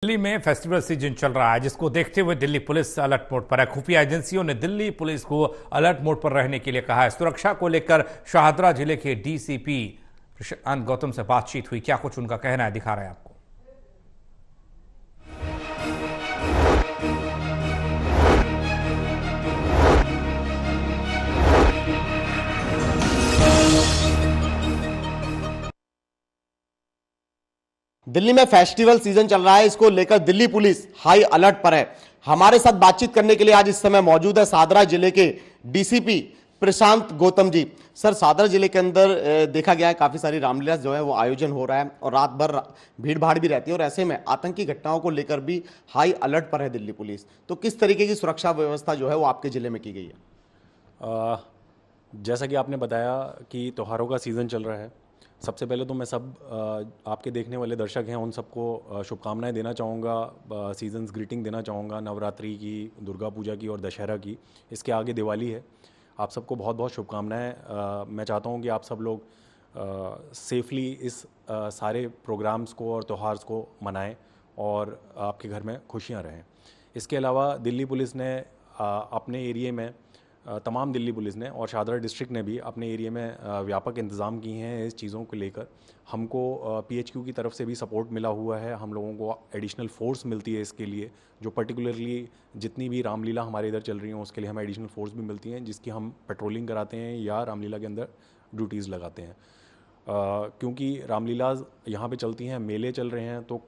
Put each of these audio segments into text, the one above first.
दिल्ली में festival season चल रहा है, जिसको देखते हुए दिल्ली पुलिस अलर्ट मोड पर है। खुफिया एजेंसियों ने दिल्ली पुलिस को अलर्ट मोड पर रहने के लिए कहा है। सुरक्षा को लेकर शाहदरा जिले के डीसीपी प्रशांत गौतम से बातचीत हुई। क्या कुछ उनका कहना है, दिखा रहे हैं आपको। दिल्ली में फेस्टिवल सीजन चल रहा है, इसको लेकर दिल्ली पुलिस हाई अलर्ट पर है। हमारे साथ बातचीत करने के लिए आज इस समय मौजूद है शाहदरा जिले के डीसीपी प्रशांत गौतम जी। सर, शाहदरा जिले के अंदर देखा गया है काफी सारी रामलीला जो है वो आयोजन हो रहा है और रात भर भीड़ भाड़ भी रहती है और ऐसे में आतंकी घटनाओं को लेकर भी हाई अलर्ट पर है दिल्ली पुलिस। तो किस तरीके की सुरक्षा व्यवस्था जो है वो आपके जिले में की गई है? जैसा कि आपने बताया कि त्योहारों का सीज़न चल रहा है, सबसे पहले तो मैं आपके देखने वाले दर्शक हैं उन सबको शुभकामनाएं देना चाहूँगा, सीजन्स ग्रीटिंग देना चाहूँगा, नवरात्रि की, दुर्गा पूजा की और दशहरा की। इसके आगे दिवाली है। आप सबको बहुत बहुत शुभकामनाएं। मैं चाहता हूँ कि आप सब लोग सेफली इस सारे प्रोग्राम्स को और त्योहार्स को मनाएं और आपके घर में खुशियाँ रहें। इसके अलावा दिल्ली पुलिस ने अपने एरिए में तमाम दिल्ली पुलिस ने और शाहदरा डिस्ट्रिक्ट ने भी अपने एरिया में व्यापक इंतज़ाम किए हैं इस चीज़ों को लेकर। हमको पीएचक्यू की तरफ से भी सपोर्ट मिला हुआ है। हम लोगों को एडिशनल फोर्स मिलती है इसके लिए, जो पर्टिकुलरली जितनी भी रामलीला हमारे इधर चल रही हैं उसके लिए हमें एडिशनल फोर्स भी मिलती हैं, जिसकी हम पेट्रोलिंग कराते हैं या रामलीला के अंदर ड्यूटीज़ लगाते हैं। क्योंकि रामलीलाज यहाँ पे चलती हैं, मेले चल रहे हैं, तो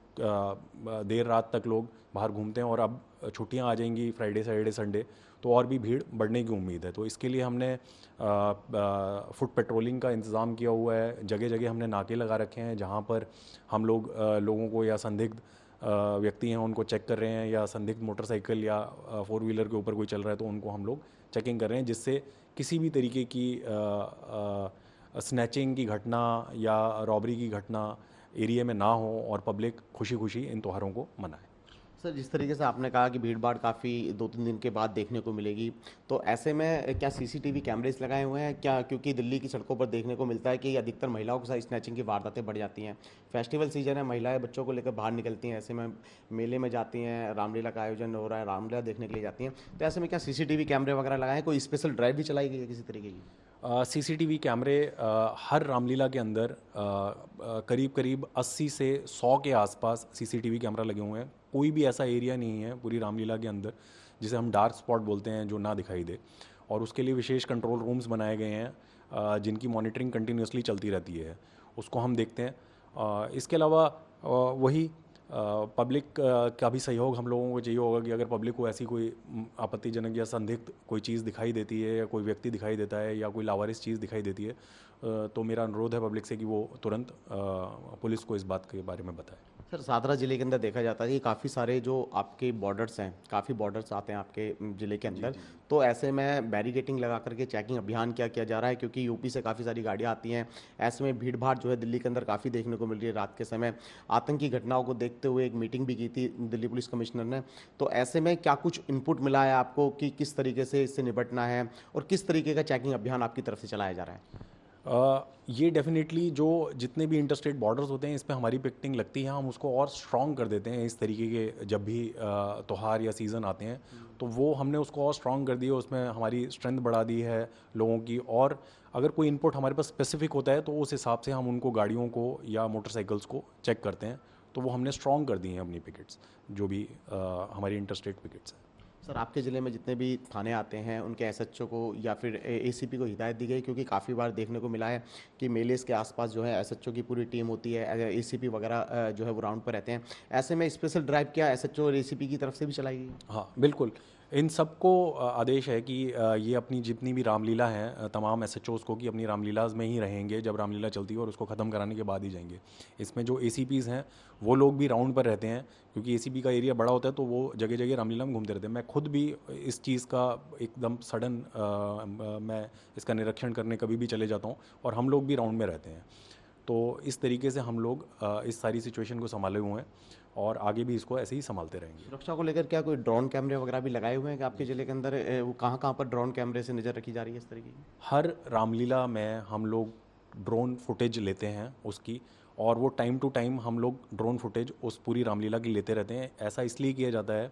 देर रात तक लोग बाहर घूमते हैं और अब छुट्टियाँ आ जाएंगी, फ्राइडे सैटरडे संडे, तो और भी भीड़ बढ़ने की उम्मीद है। तो इसके लिए हमने फुट पेट्रोलिंग का इंतज़ाम किया हुआ है। जगह जगह हमने नाके लगा रखे हैं जहाँ पर हम लोगों को या संदिग्ध व्यक्ति हैं उनको चेक कर रहे हैं, या संदिग्ध मोटरसाइकिल या फोर व्हीलर के ऊपर कोई चल रहा है तो उनको हम लोग चेकिंग कर रहे हैं, जिससे किसी भी तरीके की स्नैचिंग की घटना या रॉबरी की घटना एरिया में ना हो और पब्लिक खुशी खुशी इन त्योहारों को मनाए। सर, जिस तरीके से आपने कहा कि भीड़ भाड़ काफ़ी 2-3 दिन के बाद देखने को मिलेगी, तो ऐसे में क्या सीसीटीवी कैमरेस लगाए हुए हैं क्या? क्योंकि दिल्ली की सड़कों पर देखने को मिलता है कि अधिकतर महिलाओं के साथ स्नैचिंग की वारदातें बढ़ जाती हैं। फेस्टिवल सीजन है, महिलाएं बच्चों को लेकर बाहर निकलती हैं, ऐसे में मेले में जाती हैं, रामलीला का आयोजन हो रहा है, रामलीला देखने के लिए जाती हैं, तो ऐसे में क्या सीसीटीवी कैमरे वगैरह लगाए हैं? कोई स्पेशल ड्राइव भी चलाई गई है किसी तरीके की? सीसीटीवी कैमरे हर रामलीला के अंदर करीब करीब 80 से 100 के आसपास सीसीटीवी कैमरा लगे हुए हैं। कोई भी ऐसा एरिया नहीं है पूरी रामलीला के अंदर जिसे हम डार्क स्पॉट बोलते हैं जो ना दिखाई दे, और उसके लिए विशेष कंट्रोल रूम्स बनाए गए हैं जिनकी मॉनिटरिंग कंटिन्यूसली चलती रहती है, उसको हम देखते हैं। इसके अलावा वही पब्लिक का भी सहयोग हम लोगों को चाहिए होगा कि अगर पब्लिक को ऐसी कोई आपत्तिजनक या संदिग्ध कोई चीज़ दिखाई देती है या कोई व्यक्ति दिखाई देता है या कोई लावारिस चीज़ दिखाई देती है, तो मेरा अनुरोध है पब्लिक से कि वो तुरंत पुलिस को इस बात के बारे में बताए। सर, शाहदरा जिले के अंदर देखा जाता है कि काफ़ी सारे जो आपके बॉर्डर्स हैं, काफ़ी बॉर्डर्स आते हैं आपके जिले के अंदर, तो ऐसे में बैरिकेटिंग लगा करके चेकिंग अभियान क्या किया जा रहा है? क्योंकि यूपी से काफ़ी सारी गाड़ियाँ आती हैं, ऐसे में भीड़ भाड़ जो है दिल्ली के अंदर काफ़ी देखने को मिल रही है रात के समय। आतंकी घटनाओं को देखते हुए एक मीटिंग भी की थी दिल्ली पुलिस कमिश्नर ने, तो ऐसे में क्या कुछ इनपुट मिला है आपको कि किस तरीके से इससे निपटना है और किस तरीके का चेकिंग अभियान आपकी तरफ से चलाया जा रहा है? ये डेफिनेटली जो जितने भी इंटरस्टेट बॉर्डर्स होते हैं इस पे हमारी पिकेटिंग लगती है, हम उसको और स्ट्रॉन्ग कर देते हैं। इस तरीके के जब भी त्यौहार या सीज़न आते हैं तो वो हमने उसको और स्ट्रॉन्ग कर दिया, उसमें हमारी स्ट्रेंथ बढ़ा दी है लोगों की। और अगर कोई इनपुट हमारे पास स्पेसिफिक होता है तो उस हिसाब से हम उनको गाड़ियों को या मोटरसाइकिल्स को चेक करते हैं, तो वो हमने स्ट्रॉन्ग कर दी हैं अपनी पिकेट्स, जो भी हमारी इंटरस्टेट पिकेट्स हैं। सर, आपके ज़िले में जितने भी थाने आते हैं उनके एसएचओ को या फिर एसीपी को हिदायत दी गई? क्योंकि काफ़ी बार देखने को मिला है कि मेलेस के आसपास जो है एसएचओ की पूरी टीम होती है, एसीपी वगैरह जो है वो राउंड पर रहते हैं, ऐसे में स्पेशल ड्राइव क्या एसएचओ और एसीपी की तरफ से भी चलाई गई? हाँ बिल्कुल, इन सबको आदेश है कि ये अपनी जितनी भी रामलीला हैं तमाम एसएचओज़ को कि अपनी रामलीलाज में ही रहेंगे जब रामलीला चलती है और उसको ख़त्म कराने के बाद ही जाएंगे। इसमें जो एसीपीज़ हैं वो लोग भी राउंड पर रहते हैं, क्योंकि एसीपी का एरिया बड़ा होता है तो वो जगह जगह रामलीला में घूमते रहते हैं। मैं खुद भी इस चीज़ का एकदम सडन मैं इसका निरीक्षण करने कभी भी चले जाता हूँ और हम लोग भी राउंड में रहते हैं। तो इस तरीके से हम लोग इस सारी सिचुएशन को संभाले हुए हैं और आगे भी इसको ऐसे ही संभालते रहेंगे। सुरक्षा को लेकर क्या कोई ड्रोन कैमरे वगैरह भी लगाए हुए हैं कि आपके ज़िले के अंदर वो कहाँ कहाँ पर ड्रोन कैमरे से नज़र रखी जा रही है इस तरीके की? हर रामलीला में हम लोग ड्रोन फुटेज लेते हैं उसकी, और वो टाइम टू टाइम हम लोग ड्रोन फुटेज उस पूरी रामलीला की लेते रहते हैं। ऐसा इसलिए किया जाता है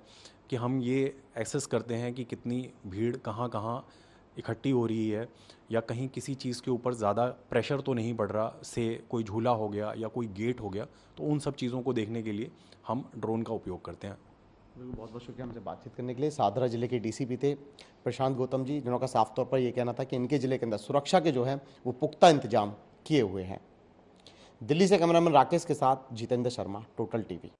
कि हम ये एक्सेस करते हैं कि कितनी भीड़ कहाँ कहाँ इकट्ठी हो रही है, या कहीं किसी चीज़ के ऊपर ज़्यादा प्रेशर तो नहीं पड़ रहा, से कोई झूला हो गया या कोई गेट हो गया, तो उन सब चीज़ों को देखने के लिए हम ड्रोन का उपयोग करते हैं। बिल्कुल, बहुत बहुत शुक्रिया हमसे बातचीत करने के लिए। शाहदरा जिले के डीसीपी थे प्रशांत गौतम जी, जिन्होंने साफ तौर पर यह कहना था कि इनके जिले के अंदर सुरक्षा के जो है वो पुख्ता इंतजाम किए हुए हैं। दिल्ली से कैमरामैन राकेश के साथ जितेंद्र शर्मा, टोटल टीवी।